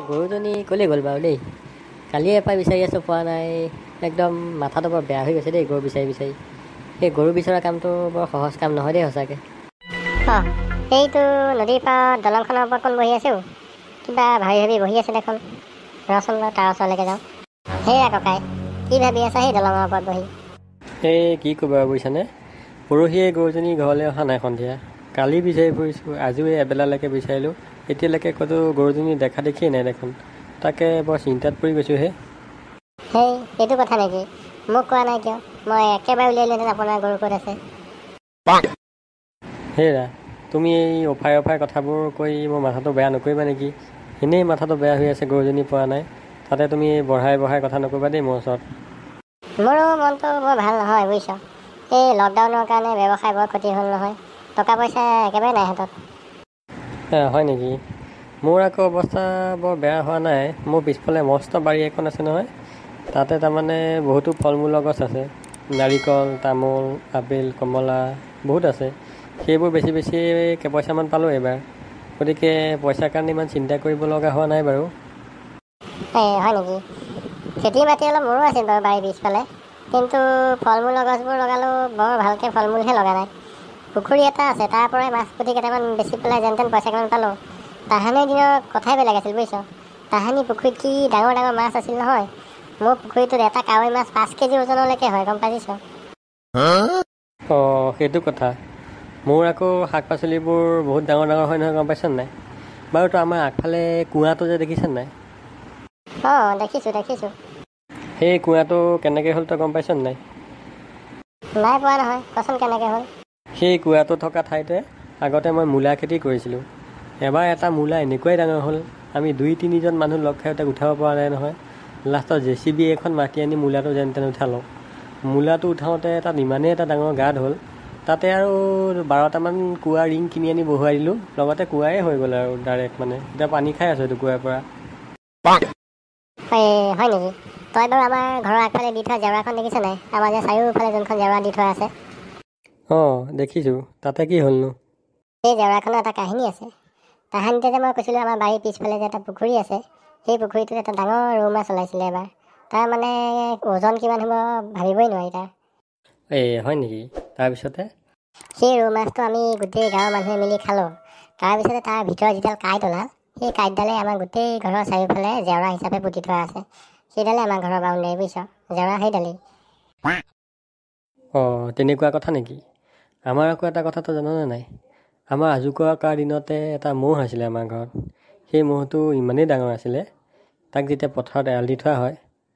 গৰুজনী ক'লৈ গ'ল বাৰু দেই? কালিয়ে এপাই বিচাৰি আছোঁ, পোৱা নাই। একদম মাথাটো বৰ বেয়া হৈ গৈছে দেই গৰু বিচাৰি বিচাৰি। সেই গৰু বিচৰা কামটো বৰ সহজ কাম নহয় দেই সঁচাকৈ। সেইটো নদীৰ পাৰত দলংখনৰ ওপৰত কোন বহি আছো? কিবা ভাবি ভাবি বহি আছে দেখোন। ৰচোন বাৰু তাৰ ওচৰলৈকে যাওঁ। সেয়া ককাই, কি ভাবি আছা সেই দলঙৰ ওপৰত বহি? এই কি ক'বা বুজিছানে, পৰহিয়ে গৰুজনী ঘৰলৈ অহা নাই সন্ধিয়া। কালি বিচাৰি ফুৰিছোঁ, আজিও এবেলালৈকে বিচাৰিলোঁ, এতিয়ালৈকে ক'তো গৰুজনী দেখা দেখিয়ে নাই দেখোন। তাকে বৰ চিন্তাত পৰি গৈছোঁ হে। এইটো কথা নেকি? মোক কোৱা নাই কিয়? মই একেবাৰে উলিয়ালোহেঁতেন আপোনাৰ গৰু ক'ত আছে। হেৰা, তুমি এই অফাই কথাবোৰ কৈ মোৰ মাথাটো বেয়া নকৰিবা নেকি? এনেই মাথাটো বেয়া হৈ আছে, গৰুজনী পোৱা নাই। তাতে তুমি বঢ়াই কথা নকৰিবা দেই মোৰ ওচৰত। মোৰো মনটো বৰ ভাল নহয় বুজিছ। এই লকডাউনৰ কাৰণে ব্যৱসায় বৰ ক্ষতি হ'ল নহয়। টকা পইচা একেবাৰে নাই হাতত। হয় নেকি? মোৰ আকৌ অৱস্থা বৰ বেয়া হোৱা নাই। মোৰ পিছফালে মস্ত বাৰী এখন আছে নহয়। তাতে তাৰমানে বহুতো ফল মূলৰ গছ আছে। নাৰিকল, তামোল, আপেল, কমলা বহুত আছে। সেইবোৰ বেছি কেইপইচামান পালোঁ এইবাৰ। গতিকে পইচাৰ কাৰণে ইমান চিন্তা কৰিব লগা হোৱা নাই বাৰু। হয় নেকি? খেতি মাটি অলপ মোৰো আছিল বাৰু বাৰীৰ পিছফালে, কিন্তু ফল মূলৰ গছবোৰ লগালেও বৰ ভালকৈ ফল মূলহে লগা নাই। পুখুৰী এটা আছে, তাৰ পৰাই মাছ পুঠি কেইটামান বেচি পেলাই যেন তেন পইচা কেইটামান পালোঁ। তাহানিৰ দিনৰ কথাই বেলেগ আছিল বুজিছ। তাহানি পুখুৰীত কি ডাঙৰ ডাঙৰ মাছ আছিল নহয়। মোৰ পুখুৰীটোত এটা কাৱৈ মাছ 5 কেজি ওজনলৈকে হয়, গম পাইছ? সেইটো কথা। মোৰ আকৌ শাক পাচলিবোৰ বহুত ডাঙৰ হয় নহয়, গম পাইছ নাই? বাৰু তো আমাৰ আগফালে কুঁৱাটো যে দেখিছে নাই? দেখিছোঁ। সেই কুঁৱাটো কেনেকৈ হ'ল তই গম পাইছ নাই? নাই পোৱা নহয়, কচোন কেনেকৈ হ'ল? সেই কুঁৱাটো থকা ঠাইতে আগতে মই মূলা খেতি কৰিছিলোঁ। এবাৰ এটা মূলা এনেকুৱাই ডাঙৰ হ'ল, আমি 2-3জন মানুহ লগ খাই তাক উঠাব পৰা নাই নহয়। লাষ্টত JCB এখন মাতি আনি মূলাটো যেন তেন উঠালোঁ। মূলাটো উঠাওঁতে তাত ইমানেই এটা ডাঙৰ গাঁত হ'ল, তাতে আৰু 12টামান কুঁৱা ৰিং কিনি আনি বহুৱাই দিলোঁ। লগতে কুঁৱাই হৈ গ'ল আৰু ডাইৰেক্ট মানে। এতিয়া পানী খাই আছোঁ এইটো কুঁৱাৰ পৰা। হয় নেকি? তই বাৰু আমাৰ ঘৰৰ আগফালে দি থোৱা জেওৰাখন দেখিছ নাই? আমাৰ যে চাৰিওফালে যোনখন জেওৰা দি থোৱা আছে। দেখিছোঁ। তাতে কি হ'লনো? সেই জেওৰাখনৰ এটা কাহিনী আছে। তাহানিতে যে মই কৈছিলোঁ আমাৰ বাৰীৰ পিছফালে যে এটা পুখুৰী আছে, সেই পুখুৰীটোত এটা ডাঙৰ ৰৌ মাছ ওলাইছিলে এবাৰ। তাৰ মানে ওজন কিমান হ'ব ভাবিবই নোৱাৰি তাৰ। হয় নেকি? তাৰপিছতে? সেই ৰৌ মাছটো আমি গোটেই গাঁৱৰ মানুহে মিলি খালোঁ। তাৰপিছতে তাৰ ভিতৰত যিডাল কাঁইট ওলাল, সেই কাঁইটডালে আমাৰ গোটেই ঘৰৰ চাৰিওফালে জেওৰা হিচাপে পুতি থোৱা আছে। সেইডালে আমাৰ ঘৰৰ বাউণ্ডেৰী, বুজিছ? জেওৰা সেইডালেই। তেনেকুৱা কথা নেকি? আমাৰ আকৌ এটা কথাটো জাননে নাই? আমাৰ আজোককাৰ দিনতে এটা ম'হ আছিলে আমাৰ ঘৰত। সেই ম'হটো ইমানেই ডাঙৰ আছিলে, তাক যেতিয়া পথাৰত এৰাল দি থোৱা হয়,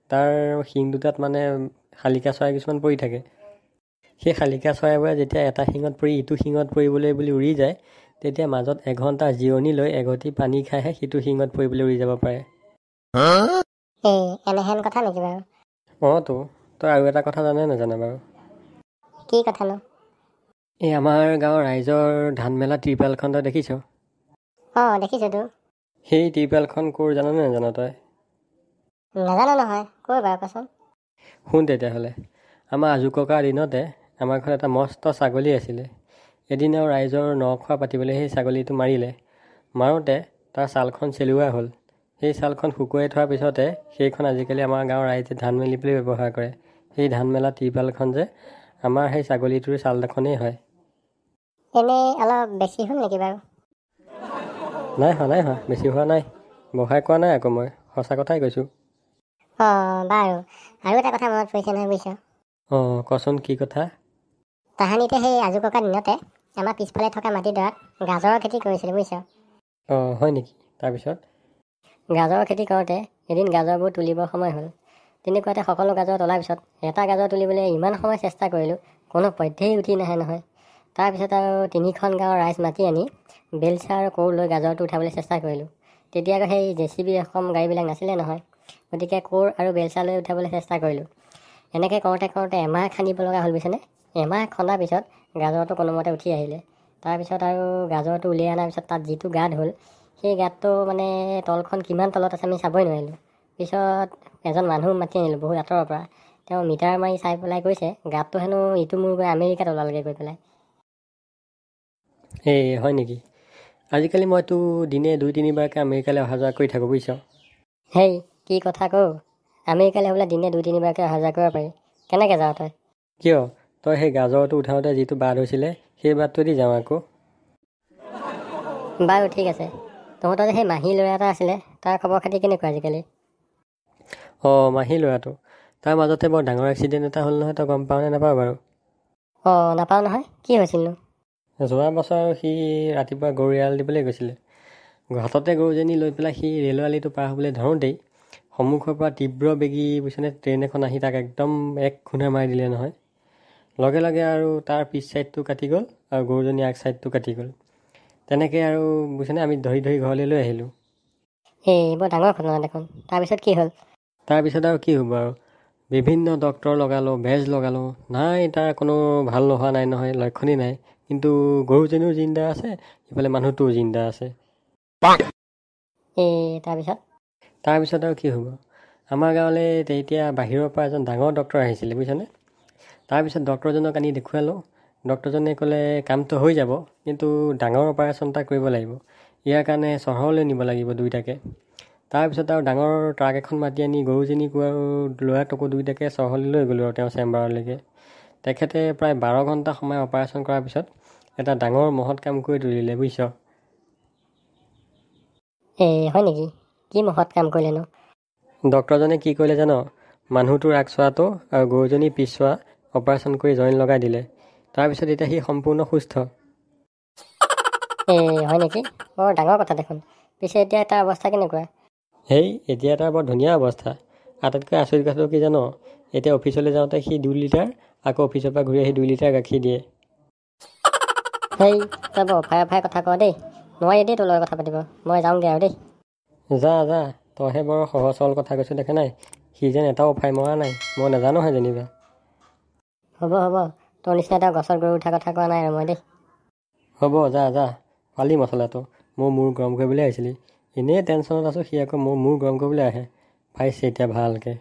তাৰ শিং দুটাত মানে শালিকা চৰাই কিছুমান পৰি থাকে। সেই শালিকা চৰাইবোৰে যেতিয়া এটা শিঙত পৰি ইটো শিঙত পৰিবলৈ বুলি উৰি যায়, তেতিয়া মাজত এঘণ্টা জিৰণি লৈ এঘটি পানী খাইহে সিটো শিঙত পৰিবলৈ উৰি যাব পাৰে। এনেহেন কথা নেকি বাৰু? তই আৰু এটা কথা জানে নাজানে বাৰু? কি কথানো? এই আমাৰ গাঁৱৰ ৰাইজৰ ধান মেলা ত্ৰিপালখন তই দেখিছ? দেখিছোঁতো। সেই ত্ৰিপালখন ক'ৰ জাননে নাজান তই? নাজানো নহয়, ক'ৰ বাৰু কচোন? শুন তেতিয়াহ'লে। আমাৰ আজোককাৰ দিনতে আমাৰ ঘৰত এটা মস্ত ছাগলী আছিলে। এদিন আৰু ৰাইজৰ নখোৱা পাতিবলৈ সেই ছাগলীটো মাৰিলে। মাৰোঁতে তাৰ ছালখন চেলুৱা হ'ল। সেই ছালখন শুকুৱাই থোৱাৰ পিছতে সেইখন আজিকালি আমাৰ গাঁৱৰ ৰাইজে ধান মেলিবলৈ ব্যৱহাৰ কৰে। সেই ধান মেলা ত্ৰিপালখন যে আমাৰ সেই ছাগলীটোৰ ছালখনেই হয়। এনেই অলপ বেছি হ'ল নেকি বাৰু? নাই হোৱা, বেছি হোৱা নাই। বহাই কোৱা নাই আকৌ, মই সঁচা কথাই কৈছোঁ। বাৰু আৰু এটা কথা মনত পৰিছে নহয়, বুজিছ? কচোন কি কথা? তাহানিতে সেই আজোককাৰ দিনতে আমাৰ পিছফালে থকা মাটিডৰাত গাজৰৰ খেতি কৰিছিলে, বুজিছ? হয় নেকি? তাৰপিছত? গাজৰৰ খেতি কৰোঁতে এদিন গাজৰবোৰ তুলিবৰ সময় হ'ল। তেনেকুৱাতে সকলো গাজৰ তোলাৰ পিছত এটা গাজৰ তুলিবলৈ ইমান সময় চেষ্টা কৰিলোঁ, কোনো পধ্যেই উঠি নাহে নহয়। তাৰপিছত আৰু 3খন গাঁৱৰ ৰাইজ মাতি আনি বেলচা আৰু কোৰ লৈ গাজৰটো উঠাবলৈ চেষ্টা কৰিলোঁ। তেতিয়া আকৌ সেই JCB ৰকম গাড়ীবিলাক নাছিলে নহয়। গতিকে কোৰ আৰু বেলচা লৈ উঠাবলৈ চেষ্টা কৰিলোঁ। এনেকৈ কৰোঁতে এমাহ খান্দিব লগা হ'ল, বুজিছেনে? এমাহ খন্দাৰ পিছত গাজৰটো কোনোমতে উঠি আহিলে। তাৰপিছত আৰু গাজৰটো উলিয়াই অনাৰ পিছত তাত যিটো গাঁত হ'ল, সেই গাঁতটো মানে তলখন কিমান তলত আছে আমি চাবই নোৱাৰিলোঁ। পিছত এজন মানুহ মাতি আনিলোঁ বহুত আঁতৰৰ পৰা। তেওঁ মিটাৰ মাৰি চাই পেলাই কৈছে গাঁতটো হেনো ইটো মূৰ গৈ আমেৰিকাত ওলালগৈ গৈ পেলাই। হয় নেকি? আজিকালি মইতো দিনে 2-3বাৰকৈ আমেৰিকালৈ অহা যোৱা কৰি থাকোঁ, বুজিছ? হেই কি কথা কওঁ, আমেৰিকালৈ বোলে দিনে 2-3বাৰকৈ অহা যোৱা কৰিব পাৰি। কেনেকৈ যাওঁ তই? কিয়? তই সেই গাজৰটো উঠাওঁতে যিটো বাট হৈছিলে সেই বাটটোৱেদি যাওঁ আকৌ। বাৰু ঠিক আছে। তহঁতৰ যে সেই মাহী ল'ৰা এটা আছিলে, তাৰ খবৰ খাতি কেনেকুৱা আজিকালি? অঁ, মাহী ল'ৰাটো, তাৰ মাজতে বৰ ডাঙৰ এক্সিডেণ্ট এটা হ'ল নহয়, তই গম পাৱ নে নাপাৱ বাৰু? অঁ, নাপাওঁ নহয়। কি হৈছিলনো? যোৱা বছৰ সি ৰাতিপুৱা গৰু এৰাল দিবলৈ গৈছিলে। হাততে গৰুজনী লৈ পেলাই সি ৰেল আলিটো পাৰ হ'বলৈ ধৰোঁতেই সন্মুখৰ পৰা তীব্ৰ বেগী বুজিছেনে ট্ৰেইন এখন আহি তাক একদম এক খুন্দা মাৰি দিলে নহয়। লগে লগে আৰু তাৰ পিছ ছাইডটো কাটি গ'ল আৰু গৰুজনী আগ ছাইডটো কাটি গ'ল। তেনেকৈ আৰু বুজিছেনে আমি ধৰি ধৰি ঘৰলৈ লৈ আহিলোঁ। এই বৰ ডাঙৰ ঘটনা দেখোন। তাৰপিছত কি হ'ল? তাৰপিছত আৰু কি হ'ব আৰু, বিভিন্ন ডক্তৰ লগালোঁ, বেজ লগালোঁ, নাই তাৰ কোনো ভাল নোহোৱা নাই নহয়, লক্ষণেই নাই। কিন্তু গৰুজনীও জিন্দা আছে, ইফালে মানুহটোও জিন্দা আছে। তাৰপিছত আৰু কি হ'ব, আমাৰ গাঁৱলৈ তেতিয়া বাহিৰৰ পৰা এজন ডাঙৰ ডক্তৰ আহিছিলে বুজিছানে। তাৰপিছত ডক্তৰজনক আনি দেখুৱালোঁ। ডক্তৰজনে ক'লে কামটো হৈ যাব, কিন্তু ডাঙৰ অপাৰেশ্যন এটা কৰিব লাগিব। ইয়াৰ কাৰণে চহৰলৈ নিব লাগিব দুইটাকে। তাৰপিছত আৰু ডাঙৰ ট্ৰাক এখন মাতি আনি গৰুজনীকো আৰু ল'ৰাটোকো দুইটাকে চহৰলৈ লৈ গ'লোঁ আৰু তেওঁৰ চেম্বাৰলৈকে। তেখেতে প্ৰায় 12 ঘণ্টা সময় অপাৰেশ্যন কৰাৰ পিছত এটা ডাঙৰ মহৎ কাম কৰি তুলিলে বুজিছ। হয় নেকি? কি মহৎ কাম কৰিলেনো? ডক্তৰজনে কি কৰিলে জান? মানুহটোৰ আগচোৱাটো আৰু গৰুজনী পিছচোৱা অপাৰেশ্যন কৰি জইন লগাই দিলে। তাৰপিছত এতিয়া সি সম্পূৰ্ণ সুস্থ। হয় নেকি? বৰ ডাঙৰ কথা দেখোন। পিছে এতিয়া তাৰ অৱস্থা কেনেকুৱা? এতিয়া তাৰ বৰ ধুনীয়া অৱস্থা। আটাইতকৈ আচৰিত কথাটো কি জান? এতিয়া অফিচলৈ যাওঁতে সি 2 লিটাৰ, আকৌ অফিচৰ পৰা ঘূৰি আহি 2 লিটাৰ গাখীৰ দিয়ে। তই বৰ অফাই কথা কৱ দেই। নোৱাৰি দেই তোৰ লগত কথা পাতিব। মই যাওঁগৈ আৰু দেই। যা যা, তইহে বৰ সহজ সৰল কথা কৈছোঁ দেখা নাই। সি যেন এটাও উফাই মৰা নাই, মই নাজানোহে যেনিবা। হ'ব তোৰ নিচিনা এটা গছত গৰু উঠা কথা কোৱা নাই আৰু মই দেই। হ'ব যা যা, পালি মছলাটো। মোৰ মূৰ গৰম কৰিবলৈ আহিছিলি। এনেই টেনশ্যনত আছোঁ, সি আকৌ মোৰ মূৰ গৰম কৰিবলৈ আহে। পাইছে এতিয়া ভালকৈ।